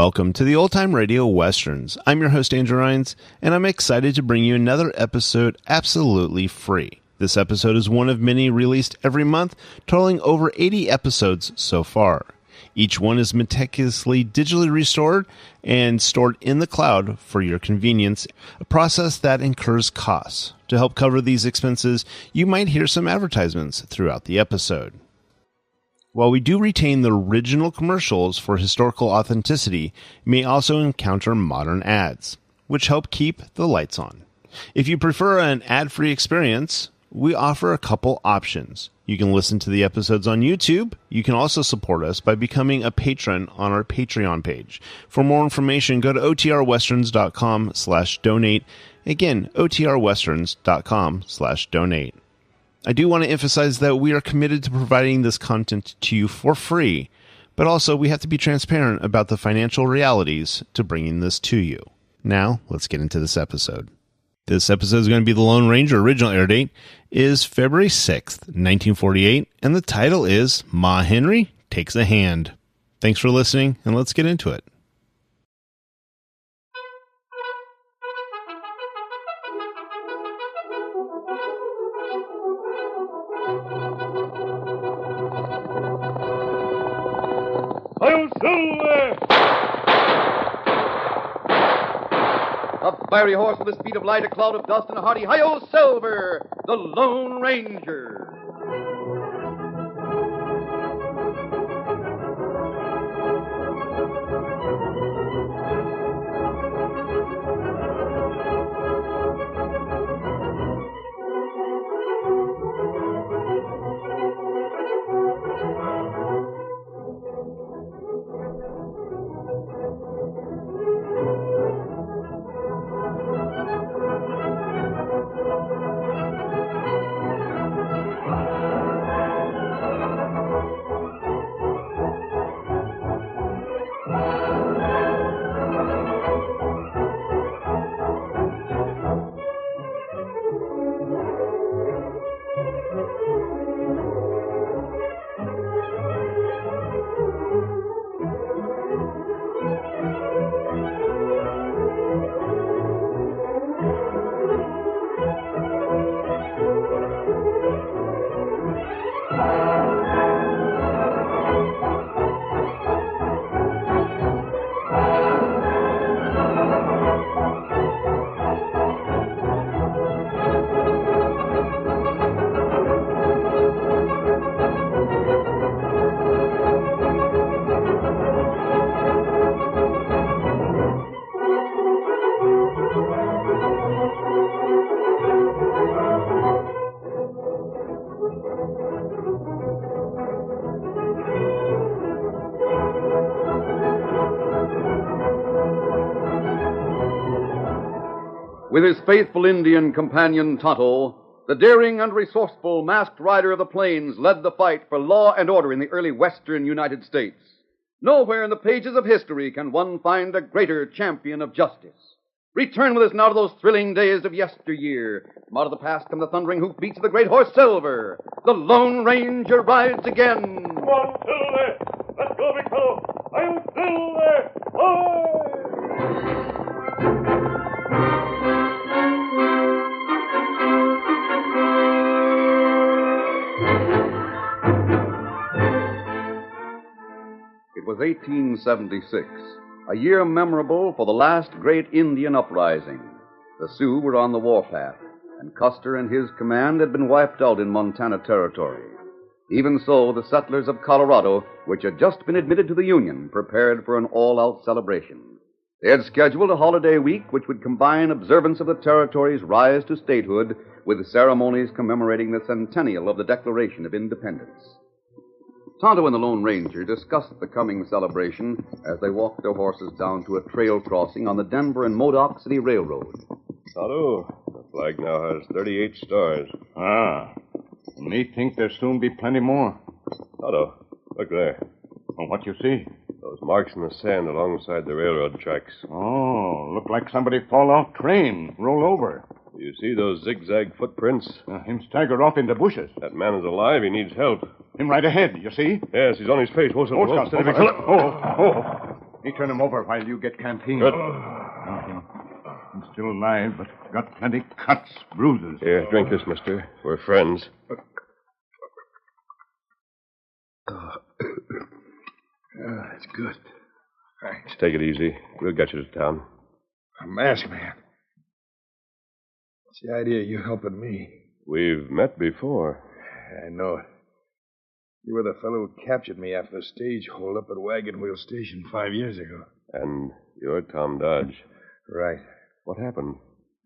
Welcome to the Old Time Radio Westerns. I'm your host, Andrew Rhynes, and I'm excited to bring you another episode absolutely free. This episode is one of many released every month, totaling over 80 episodes so far. Each one is meticulously digitally restored and stored in the cloud for your convenience, a process that incurs costs. To help cover these expenses, you might hear some advertisements throughout the episode. While we do retain the original commercials for historical authenticity, you may also encounter modern ads, which help keep the lights on. If you prefer an ad-free experience, we offer a couple options. You can listen to the episodes on YouTube. You can also support us by becoming a patron on our Patreon page. For more information, go to otrwesterns.com/donate. Again, otrwesterns.com/donate. I do want to emphasize that we are committed to providing this content to you for free, but also we have to be transparent about the financial realities to bringing this to you. Now, let's get into this episode. This episode is going to be The Lone Ranger. Original air date is February 6th, 1948, and the title is Ma Henry Takes a Hand. Thanks for listening, and let's get into it. Hail Silver! A fiery horse with the speed of light, a cloud of dust, and a hearty hi-yo Silver, the Lone Ranger. With his faithful Indian companion Tonto, the daring and resourceful masked rider of the plains led the fight for law and order in the early western United States. Nowhere in the pages of history can one find a greater champion of justice. Return with us now to those thrilling days of yesteryear. From out of the past come the thundering hoofbeats of the great horse Silver. The Lone Ranger rides again. Come on, Silver! Let's go, big fellow! Hail Silver! Ahoy! It was 1876, a year memorable for the last great Indian uprising. The Sioux were on the warpath, and Custer and his command had been wiped out in Montana Territory. Even so, the settlers of Colorado, which had just been admitted to the Union, prepared for an all-out celebration. They had scheduled a holiday week which would combine observance of the territory's rise to statehood with ceremonies commemorating the centennial of the Declaration of Independence. Tonto and the Lone Ranger discussed the coming celebration as they walked their horses down to a trail crossing on the Denver and Modoc City Railroad. Tonto, the flag now has 38 stars. Ah, me think there'll soon be plenty more. Tonto, look there. Oh, what you see? Those marks in the sand alongside the railroad tracks. Oh, look like somebody fall off train, roll over. You see those zigzag footprints? Him stagger off in the bushes. That man is alive. He needs help. Him right ahead, you see? Yes, he's on his face. Whoa, Steady, big fella. Me turn him over while you get canteen. Good. I'm still alive, but got plenty cuts, bruises. Here, drink this, mister. We're friends. That's good. Thanks. Take it easy. We'll get you to town. A masked man. What's the idea of you helping me? We've met before. I know it. You were the fellow who captured me after the stage holdup at Wagon Wheel Station 5 years ago. And you're Tom Dodge. Right. What happened?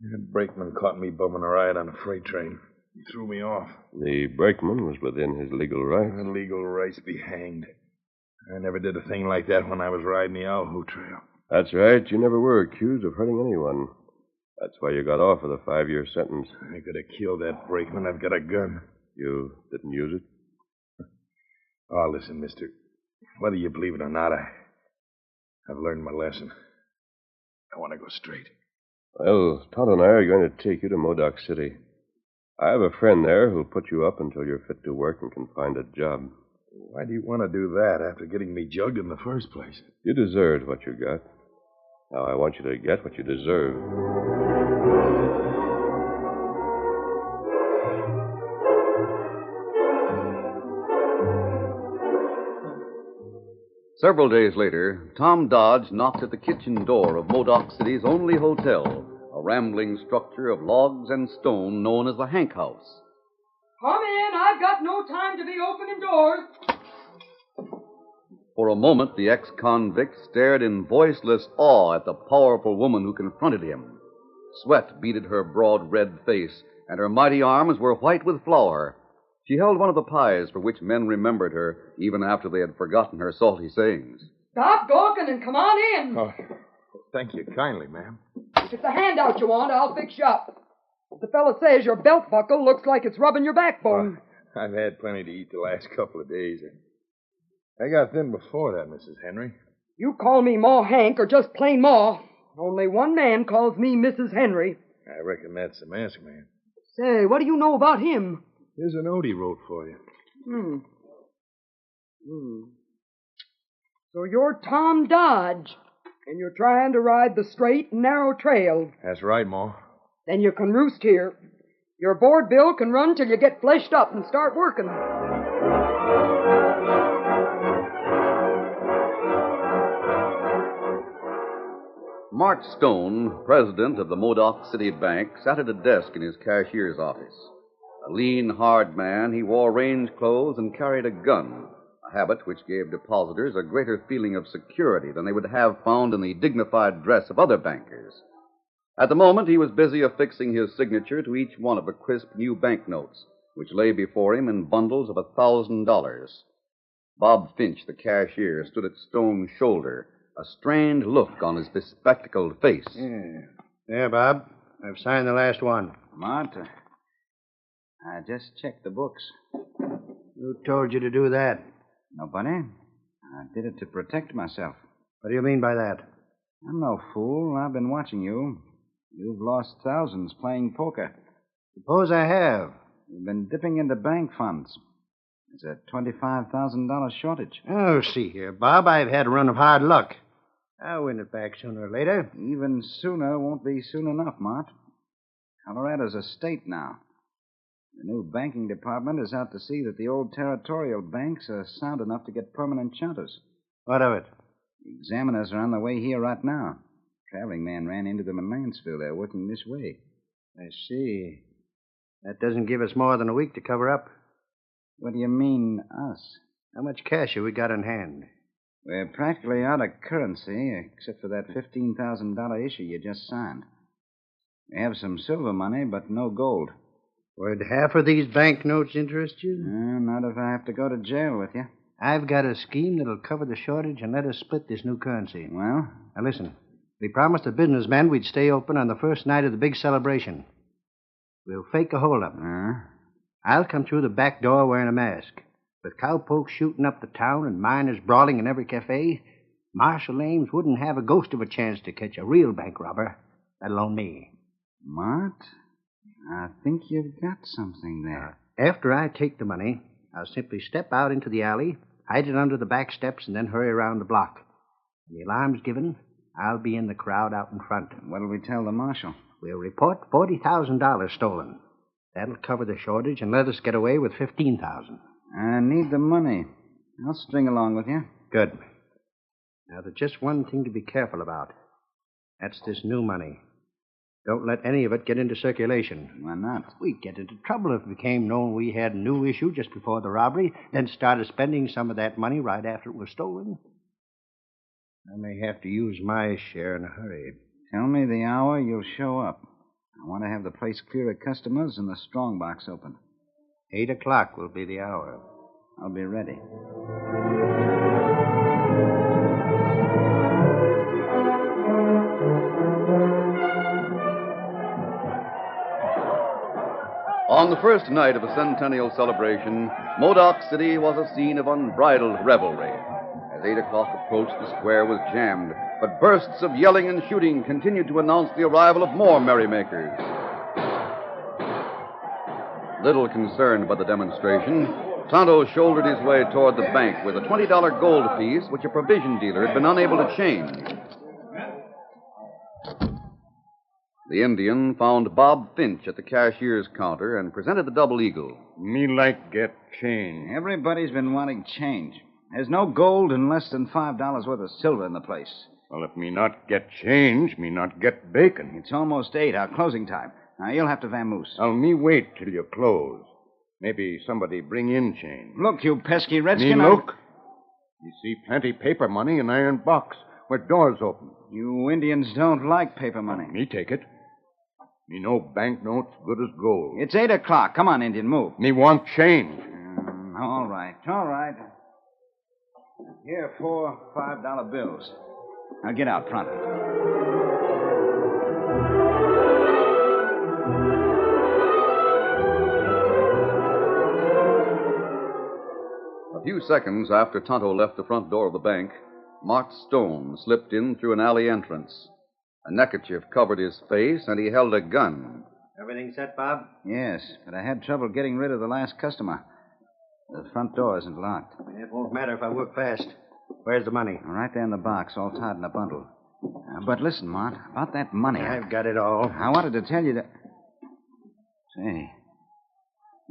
That brakeman caught me bumming a ride on a freight train. He threw me off. The brakeman was within his legal rights. Illegal rights be hanged. I never did a thing like that when I was riding the Owl Hoot Trail. That's right. You never were accused of hurting anyone. That's why you got off with a 5-year sentence. I could have killed that brakeman. I've got a gun. You didn't use it? Oh, listen, mister. Whether you believe it or not, I've learned my lesson. I want to go straight. Well, Todd and I are going to take you to Modoc City. I have a friend there who'll put you up until you're fit to work and can find a job. Why do you want to do that after getting me jugged in the first place? You deserved what you got. Now I want you to get what you deserve. Several days later, Tom Dodge knocked at the kitchen door of Modoc City's only hotel, a rambling structure of logs and stone known as the Hank House. Come in. I've got no time to be opening doors. For a moment, the ex-convict stared in voiceless awe at the powerful woman who confronted him. Sweat beaded her broad red face, and her mighty arms were white with flour. She held one of the pies for which men remembered her even after they had forgotten her salty sayings. Stop gawking and come on in. Oh, thank you kindly, ma'am. If it's a handout you want, I'll fix you up. The fella says your belt buckle looks like it's rubbing your backbone. I've had plenty to eat the last couple of days. I got thin before that, Mrs. Henry. You call me Ma Hank or just plain Ma. Only one man calls me Mrs. Henry. I reckon that's the masked man. Say, what do you know about him? Here's a note he wrote for you. So you're Tom Dodge, and you're trying to ride the straight and narrow trail. That's right, Ma. Then you can roost here. Your board bill can run till you get fleshed up and start working. Mart Stone, president of the Modoc City Bank, sat at a desk in his cashier's office. A lean, hard man, he wore range clothes and carried a gun, a habit which gave depositors a greater feeling of security than they would have found in the dignified dress of other bankers. At the moment, he was busy affixing his signature to each one of the crisp new banknotes, which lay before him in bundles of $1,000. Bob Finch, the cashier, stood at Stone's shoulder, a strained look on his bespectacled face. Yeah. There, Bob. I've signed the last one. Mart, I just checked the books. Who told you to do that? Nobody. I did it to protect myself. What do you mean by that? I'm no fool. I've been watching you. You've lost thousands playing poker. Suppose I have. You've been dipping into bank funds. There's a $25,000 shortage. Oh, see here, Bob. I've had a run of hard luck. I'll win it back sooner or later. Even sooner won't be soon enough, Mart. Colorado's a state now. The new banking department is out to see that the old territorial banks are sound enough to get permanent charters. What of it? The examiners are on their way here right now. Traveling man ran into them in Mansfield. They're working this way. I see. That doesn't give us more than a week to cover up. What do you mean, us? How much cash have we got in hand? We're practically out of currency, except for that $15,000 issue you just signed. We have some silver money, but no gold. Would half of these banknotes interest you? Not if I have to go to jail with you. I've got a scheme that'll cover the shortage and let us split this new currency. Well? Now, listen. We promised the businessmen we'd stay open on the first night of the big celebration. We'll fake a holdup. I'll come through the back door wearing a mask. With cowpokes shooting up the town and miners brawling in every cafe, Marshal Ames wouldn't have a ghost of a chance to catch a real bank robber, let alone me. Mart, I think you've got something there. After I take the money, I'll simply step out into the alley, hide it under the back steps, and then hurry around the block. When the alarm's given, I'll be in the crowd out in front. What'll we tell the marshal? We'll report $40,000 stolen. That'll cover the shortage and let us get away with $15,000. I need the money. I'll string along with you. Good. Now, there's just one thing to be careful about. That's this new money. Don't let any of it get into circulation. Why not? We'd get into trouble if it became known we had a new issue just before the robbery, then started spending some of that money right after it was stolen. I may have to use my share in a hurry. Tell me the hour you'll show up. I want to have the place clear of customers and the strongbox open. 8 o'clock will be the hour. I'll be ready. On the first night of the centennial celebration, Modoc City was a scene of unbridled revelry. As 8 o'clock approached, the square was jammed, but bursts of yelling and shooting continued to announce the arrival of more merrymakers. Little concerned by the demonstration, Tonto shouldered his way toward the bank with a $20 gold piece which a provision dealer had been unable to change. The Indian found Bob Finch at the cashier's counter and presented the double eagle. Me like get change. Everybody's been wanting change. There's no gold and less than $5 worth of silver in the place. Well, if me not get change, me not get bacon. It's almost 8, our closing time. Now, you'll have to vamoose. I'll me wait till you close. Maybe somebody bring in change. Look, you pesky redskin. Me look. You see plenty paper money in iron box where doors open. You Indians don't like paper money. Me take it. Me no banknotes good as gold. It's 8 o'clock. Come on, Indian, move. Me want change. All right. Here are 4 $5 bills. Now get out pronto. A few seconds after Tonto left the front door of the bank, Mart Stone slipped in through an alley entrance. A neckerchief covered his face, and he held a gun. Everything set, Bob? Yes, but I had trouble getting rid of the last customer. The front door isn't locked. It won't matter if I work fast. Where's the money? Right there in the box, all tied in a bundle. But listen, Mart, about that money. I've got it all. I wanted to tell you that... Say,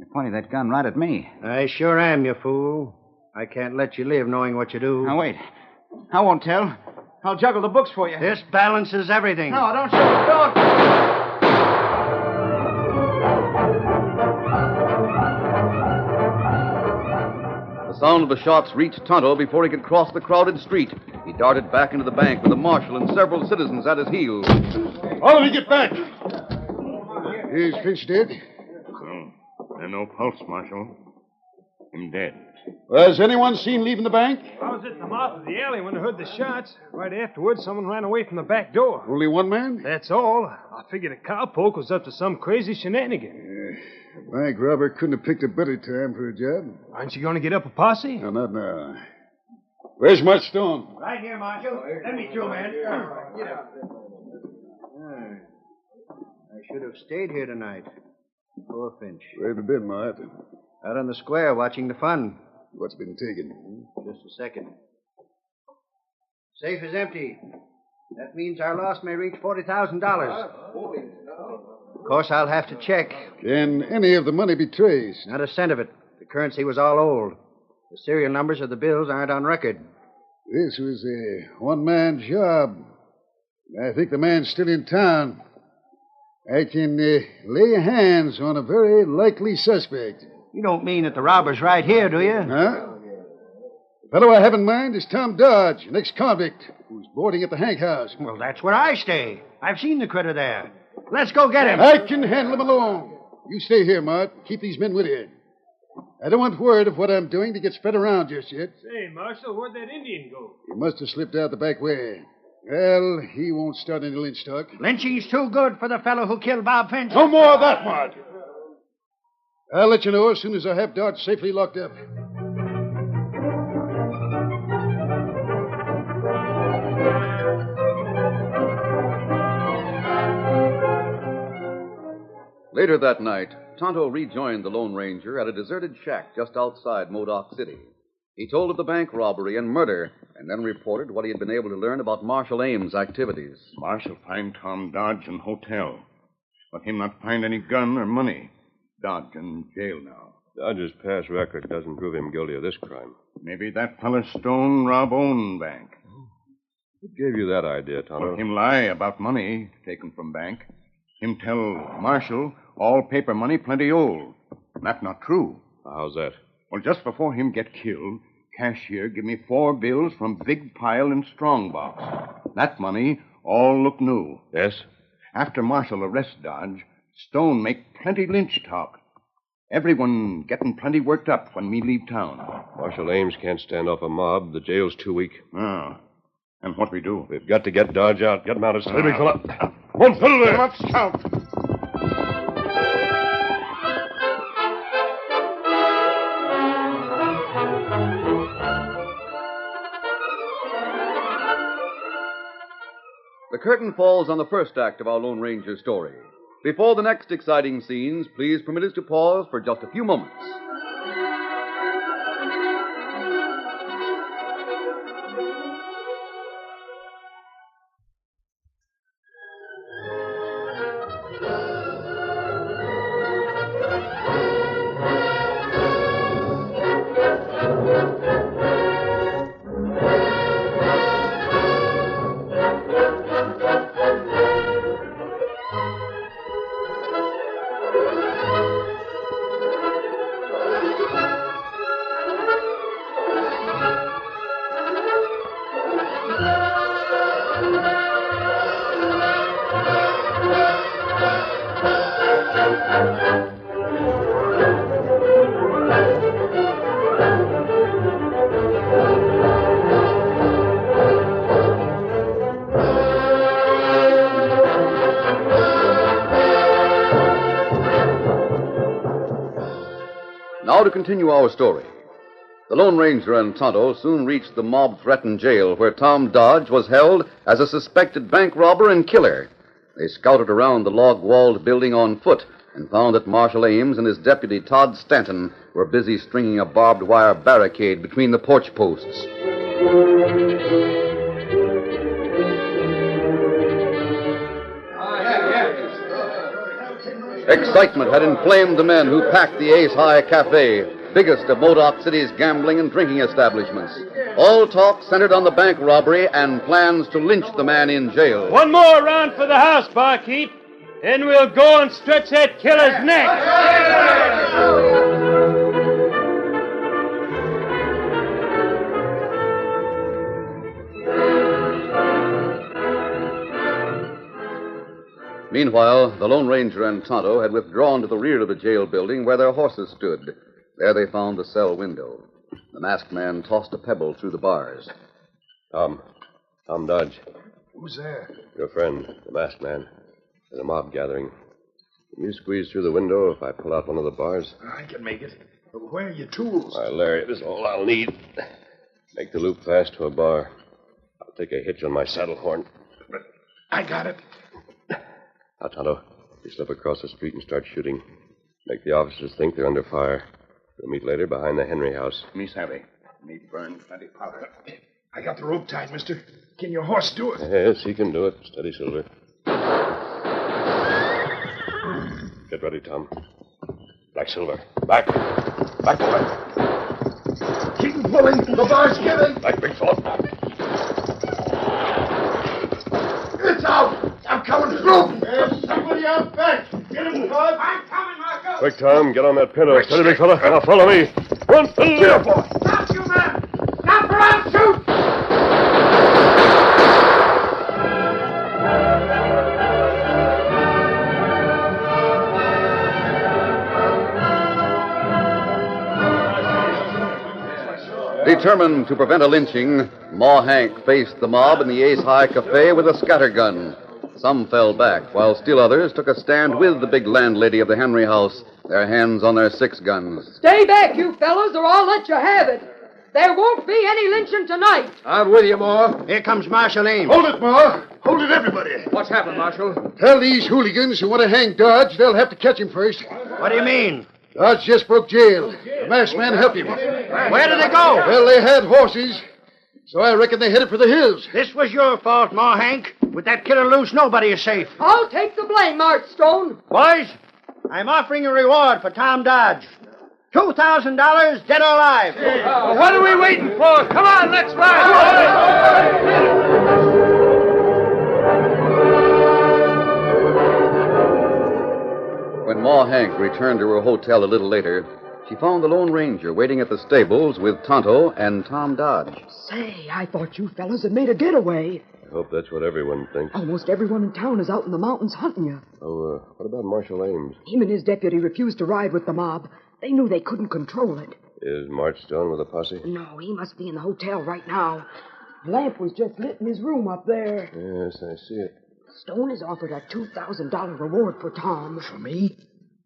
you're pointing that gun right at me. I sure am, you fool. I can't let you live knowing what you do. Now, wait. I won't tell. I'll juggle the books for you. This balances everything. No, don't shoot. Don't. The sound of the shots reached Tonto before he could cross the crowded street. He darted back into the bank with the marshal and several citizens at his heels. All of you get back. Is Finch dead? There's no pulse, Marshal. Him dead. Has anyone seen leaving the bank? I was at the mouth of the alley when I heard the shots. Right afterwards, someone ran away from the back door. Only one man? That's all. I figured a cowpoke was up to some crazy shenanigan. A bank robber couldn't have picked a better time for a job. Aren't you going to get up a posse? No, not now. Where's Mart Stone? Right here, Marshal. Let me through, man. Get up. I should have stayed here tonight. Poor Finch. Where have you been, Mart? Out on the square watching the fun. What's been taken? Just a second. Safe is empty. That means our loss may reach $40,000. Of course, I'll have to check. Can any of the money be traced? Not a cent of it. The currency was all old. The serial numbers of the bills aren't on record. This was a one-man job. I think the man's still in town. I can lay hands on a very likely suspect. You don't mean that the robber's right here, do you? Huh? The fellow I have in mind is Tom Dodge, an ex-convict who's boarding at the Hank House. Well, that's where I stay. I've seen the critter there. Let's go get him. I can handle him alone. You stay here, Mart. Keep these men with you. I don't want word of what I'm doing to get spread around just yet. Say, Marshal, where'd that Indian go? He must have slipped out the back way. Well, he won't start any lynch talk. Lynching's too good for the fellow who killed Bob Finch. No more of that, Mart. I'll let you know as soon as I have Dodge safely locked up. Later that night, Tonto rejoined the Lone Ranger at a deserted shack just outside Modoc City. He told of the bank robbery and murder and then reported what he had been able to learn about Marshal Ames' activities. Marshal find Tom Dodge in hotel, but him not find any gun or money. Dodge in jail now. Dodge's past record doesn't prove him guilty of this crime. Maybe that fella Stone rob own bank. What gave you that idea, Tonto? Well, him lie about money taken from bank. Him tell Marshal all paper money plenty old. That not true. How's that? Well, just before him get killed, cashier give me 4 bills from big pile in strong box. That money all look new. Yes? After Marshal arrest Dodge, Stone make plenty lynch talk. Everyone getting plenty worked up when me leave town. Marshal Ames can't stand off a mob. The jail's too weak. Oh. And what we do? We've got to get Dodge out. Get him out of steady, big fella. Come on, fiddle there. Come up, scout. The curtain falls on the first act of our Lone Ranger story. Before the next exciting scenes, please permit us to pause for just a few moments. Now to continue our story. The Lone Ranger and Tonto soon reached the mob-threatened jail where Tom Dodge was held as a suspected bank robber and killer. They scouted around the log-walled building on foot and found that Marshal Ames and his deputy Todd Stanton were busy stringing a barbed wire barricade between the porch posts. Excitement had inflamed the men who packed the Ace High Cafe, biggest of Modoc City's gambling and drinking establishments. All talk centered on the bank robbery and plans to lynch the man in jail. One more round for the house, barkeep. Then we'll go and stretch that killer's neck. Meanwhile, the Lone Ranger and Tonto had withdrawn to the rear of the jail building where their horses stood. There they found the cell window. The masked man tossed a pebble through the bars. Tom Dodge. Who's there? Your friend, the masked man. There's a mob gathering. Can you squeeze through the window if I pull out one of the bars? I can make it. But where are your tools? Why, Larry, this is all I'll need. Make the loop fast to a bar. I'll take a hitch on my saddle horn. But I got it. Now, Tonto, you slip across the street and start shooting. Make the officers think they're under fire. We'll meet later behind the Henry house. Me savvy. Me burn plenty powder. I got the rope tied, mister. Can your horse do it? Yes, he can do it. Steady, Silver. Get ready, Tom. Black Silver. Back. Back, boy. Keep pulling. The bar's giving. Back, big fella. It's out. I'm coming through. There's somebody out back. Get him, Todd. I'm coming, Marco. Quick, Tom. Get on that pinto. Steady, big fella. Now follow me. Run. Here, boy. Stop, you man. Stop or I'll shoot. Determined to prevent a lynching, Ma Hank faced the mob in the Ace High Cafe with a scattergun. Some fell back, while still others took a stand with the big landlady of the Henry house, their hands on their 6 guns. Stay back, you fellas, or I'll let you have it. There won't be any lynching tonight. Out with you, Ma. Here comes Marshal Ames. Hold it, Ma. Hold it, everybody. What's happened, Marshal? Tell these hooligans who want to hang Dodge they'll have to catch him first. What do you mean? Dodge just broke jail. The masked man helped him. Where did they go? Well, they had horses. So I reckon they headed for the hills. This was your fault, Ma Hank. With that killer loose, nobody is safe. I'll take the blame, Mart Stone. Boys, I'm offering a reward for Tom Dodge. $2,000, dead or alive. What are we waiting for? Come on, let's ride. When Ma Hank returned to her hotel a little later, she found the Lone Ranger waiting at the stables with Tonto and Tom Dodge. Say, I thought you fellas had made a getaway. I hope that's what everyone thinks. Almost everyone in town is out in the mountains hunting you. Oh, what about Marshal Ames? Him and his deputy refused to ride with the mob. They knew they couldn't control it. Is Mart Stone with the posse? No, he must be in the hotel right now. The lamp was just lit in his room up there. Yes, I see it. Stone has offered a $2,000 reward for Tom. For me?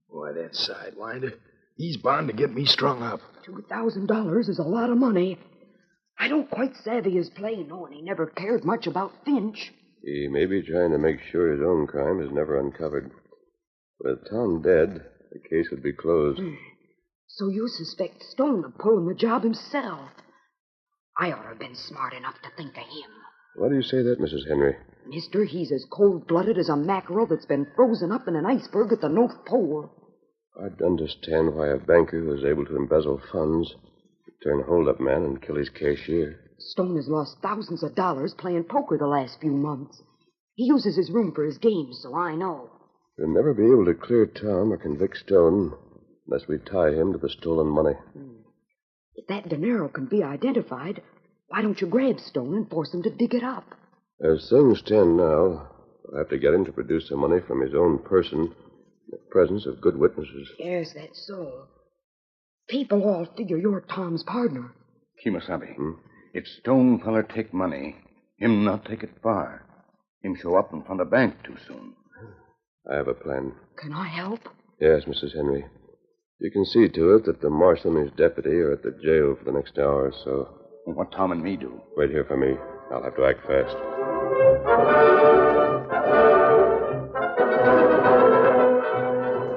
Why, that sidewinder. He's bound to get me strung up. $2,000 is a lot of money. I don't quite savvy his play, knowing he never cared much about Finch. He may be trying to make sure his own crime is never uncovered. With Tom dead, the case would be closed. So you suspect Stone of pulling the job himself. I ought to have been smart enough to think of him. Why do you say that, Mrs. Henry? Mister, he's as cold-blooded as a mackerel that's been frozen up in an iceberg at the North Pole. I'd understand why a banker who is able to embezzle funds would turn hold-up man and kill his cashier. Stone has lost thousands of dollars playing poker the last few months. He uses his room for his games, so I know. We'll never be able to clear Tom or convict Stone unless we tie him to the stolen money. If that dinero can be identified, why don't you grab Stone and force him to dig it up? As things stand now, we'll have to get him to produce the money from his own person in the presence of good witnesses. Yes, that's so. People all figure you're Tom's partner. Kimasabi, if Stone feller take money, him not take it far. Him show up in front of bank too soon. I have a plan. Can I help? Yes, Mrs. Henry. You can see to it that the marshal and his deputy are at the jail for the next hour or so. And what Tom and me do? Wait here for me. I'll have to act fast.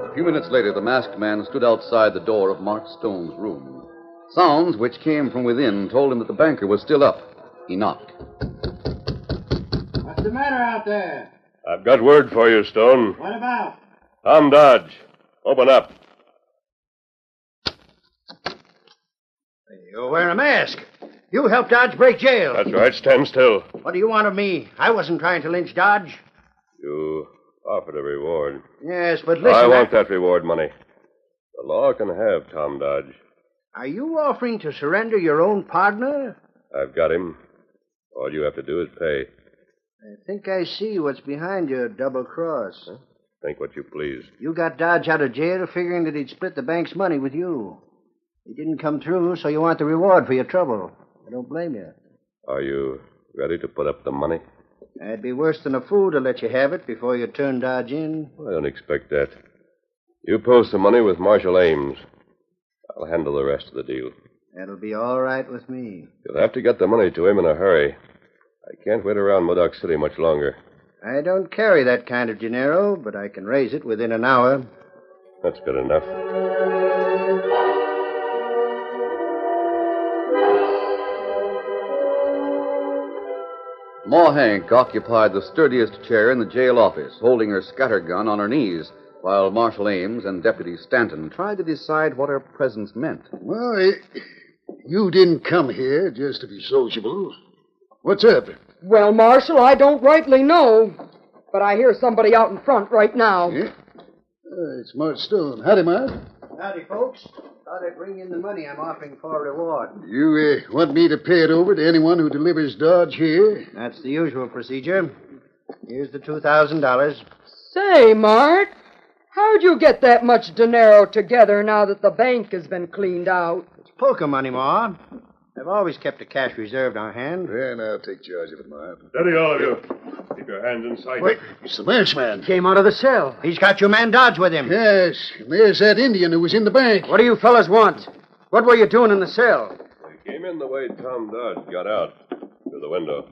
A few minutes later, the masked man stood outside the door of Mart Stone's room. Sounds which came from within told him that the banker was still up. He knocked. What's the matter out there? I've got word for you, Stone. What about? Tom Dodge. Open up. You're wearing a mask. You helped Dodge break jail. That's right. Stand still. What do you want of me? I wasn't trying to lynch Dodge. You offered a reward. Yes, but listen... I want that reward money. The law can have Tom Dodge. Are you offering to surrender your own partner? I've got him. All you have to do is pay. I think I see what's behind your double cross. Huh? Think what you please. You got Dodge out of jail figuring that he'd split the bank's money with you. He didn't come through, so you want the reward for your trouble. I don't blame you. Are you ready to put up the money? I'd be worse than a fool to let you have it before you turn Dodge in. I don't expect that. You post the money with Marshal Ames. I'll handle the rest of the deal. That'll be all right with me. You'll have to get the money to him in a hurry. I can't wait around Modoc City much longer. I don't carry that kind of dinero, but I can raise it within an hour. That's good enough. Ma Hank occupied the sturdiest chair in the jail office, holding her scattergun on her knees, while Marshal Ames and Deputy Stanton tried to decide what her presence meant. Well, you didn't come here just to be sociable. What's up? Well, Marshal, I don't rightly know, but I hear somebody out in front right now. Yeah? It's Mart Stone. Howdy, Mart. Howdy, folks. Thought I'd bring in the money I'm offering for a reward. You want me to pay it over to anyone who delivers Dodge here? That's the usual procedure. Here's the $2,000. Say, Mart, how'd you get that much dinero together now that the bank has been cleaned out? It's poker money, Ma. I've always kept a cash reserve on hand. And I'll take charge of it, Mart. Steady, all of you. Keep your hands in sight. Wait, it's the masked man. Came out of the cell. He's got your man Dodge with him. Yes, and there's that Indian who was in the bank. What do you fellas want? What were you doing in the cell? We came in the way Tom Dodge got out, through the window.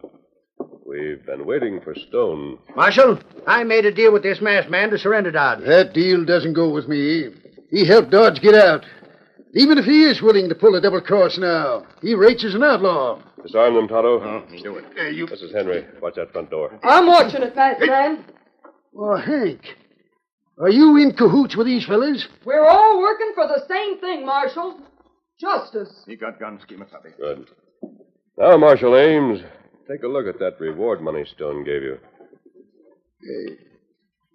We've been waiting for Stone. Marshal, I made a deal with this masked man to surrender Dodge. That deal doesn't go with me. He helped Dodge get out. Even if he is willing to pull a double cross now, he rates as an outlaw. Disarm them, Tonto. Do it. This is Henry. Watch that front door. I'm watching it, masked man. Oh, Hank. Are you in cahoots with these fellas? We're all working for the same thing, Marshal. Justice. He got guns, Kemosabe. Good. Now, Marshal Ames, take a look at that reward money Stone gave you.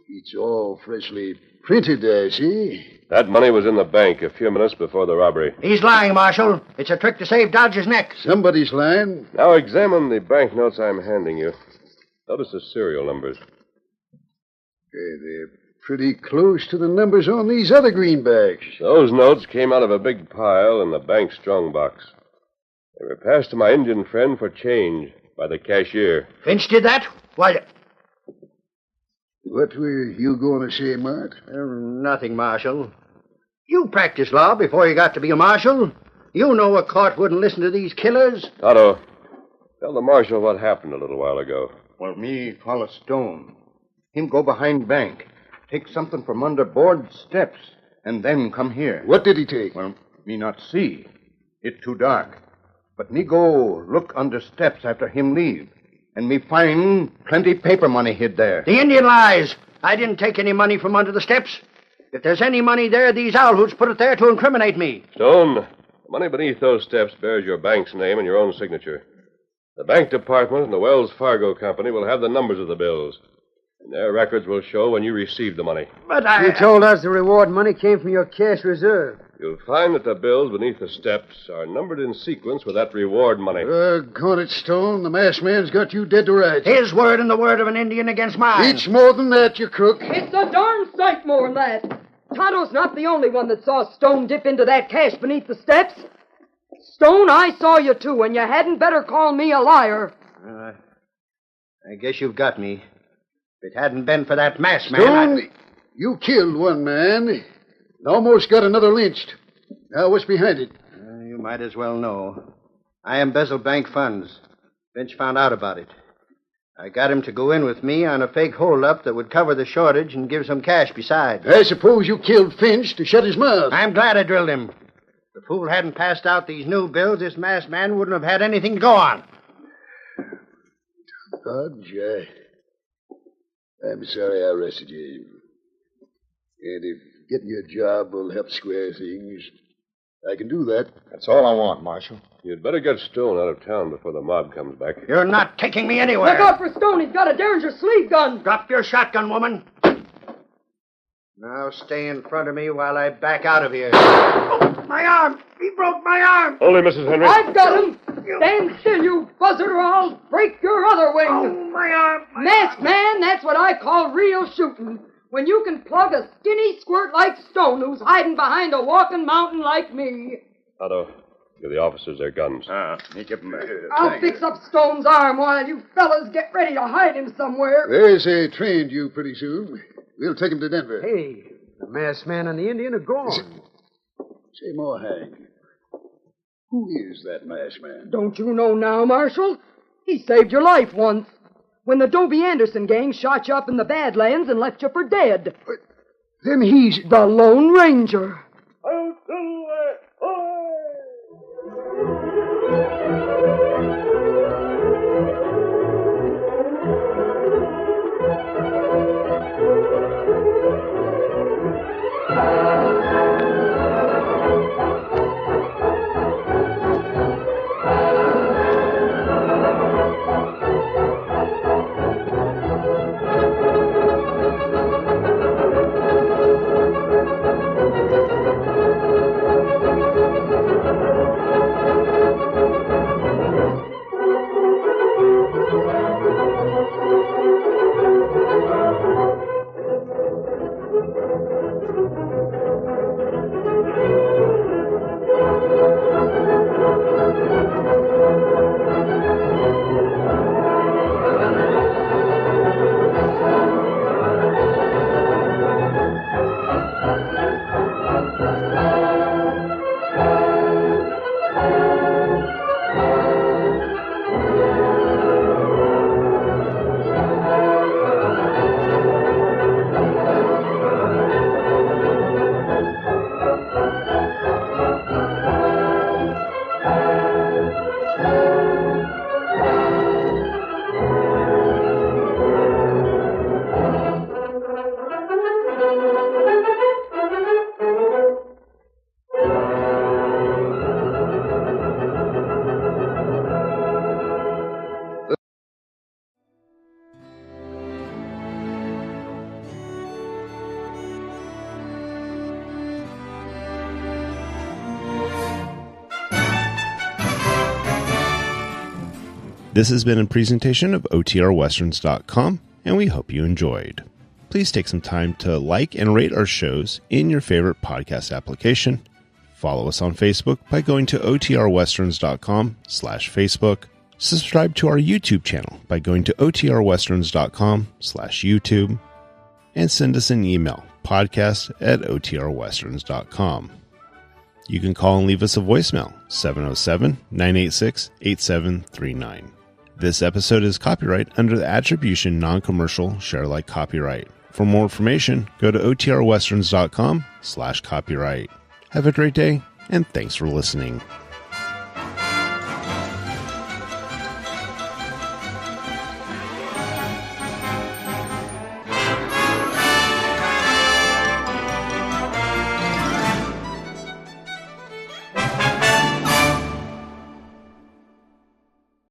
It's all freshly printed, I see. That money was in the bank a few minutes before the robbery. He's lying, Marshal. It's a trick to save Dodge's neck. Somebody's lying. Now examine the banknotes I'm handing you. Notice the serial numbers. They're pretty close to the numbers on these other greenbacks. Those notes came out of a big pile in the bank strongbox. They were passed to my Indian friend for change by the cashier. Finch did that? Why... What were you going to say, Mart? Nothing, Marshal. You practiced law before you got to be a marshal. You know a court wouldn't listen to these killers. Tonto, tell the marshal what happened a little while ago. Well, me follow Stone. Him go behind bank, take something from under board steps, and then come here. What did he take? Well, me not see. It too dark. But me go look under steps after him leave. And me find plenty paper money hid there. The Indian lies. I didn't take any money from under the steps. If there's any money there, these owl hoots put it there to incriminate me. Stone, the money beneath those steps bears your bank's name and your own signature. The bank department and the Wells Fargo Company will have the numbers of the bills. And their records will show when you received the money. But You told us the reward money came from your cash reserve. You'll find that the bills beneath the steps are numbered in sequence with that reward money. Gone it, Stone. The masked man's got you dead to rights. His word and the word of an Indian against mine. It's more than that, you crook. It's a darn sight more than that. Tonto's not the only one that saw Stone dip into that cash beneath the steps. Stone, I saw you too, and you hadn't better call me a liar. I guess you've got me. If it hadn't been for that masked man, Stone, you killed one man and almost got another lynched. Now, what's behind it? You might as well know. I embezzled bank funds. Finch found out about it. I got him to go in with me on a fake holdup that would cover the shortage and give some cash besides. I suppose you killed Finch to shut his mouth. I'm glad I drilled him. If the fool hadn't passed out these new bills, this masked man wouldn't have had anything to go on. Dodge, I'm sorry I arrested you. And if getting you a job will help square things, I can do that. That's all I want, Marshal. You'd better get Stone out of town before the mob comes back. You're not taking me anywhere. Look out for Stone. He's got a Derringer sleeve gun. Drop your shotgun, woman. Now stay in front of me while I back out of here. Oh, my arm! He broke my arm! Only, Mrs. Henry. I've got him. Stand still, you buzzard, or I'll break your other wing. Oh, my arm! Masked man, that's what I call real shooting. When you can plug a skinny squirt like Stone who's hiding behind a walking mountain like me. Otto, give the officers their guns. Me give them I'll fix up Stone's arm while you fellas get ready to hide him somewhere. There's a train due pretty soon. We'll take him to Denver. Hey, the masked man and the Indian are gone. Say more, Hank. Who is that masked man? Don't you know now, Marshal? He saved your life once. When the Dobie Anderson gang shot you up in the Badlands and left you for dead. Then he's the Lone Ranger. This has been a presentation of OTRWesterns.com, and we hope you enjoyed. Please take some time to like and rate our shows in your favorite podcast application. Follow us on Facebook by going to OTRWesterns.com/Facebook. Subscribe to our YouTube channel by going to OTRWesterns.com/YouTube. And send us an email, podcast@OTRWesterns.com. You can call and leave us a voicemail, 707-986-8739. This episode is copyright under the Attribution Non-Commercial Share-alike copyright. For more information, go to OTRWesterns.com/copyright. Have a great day, and thanks for listening.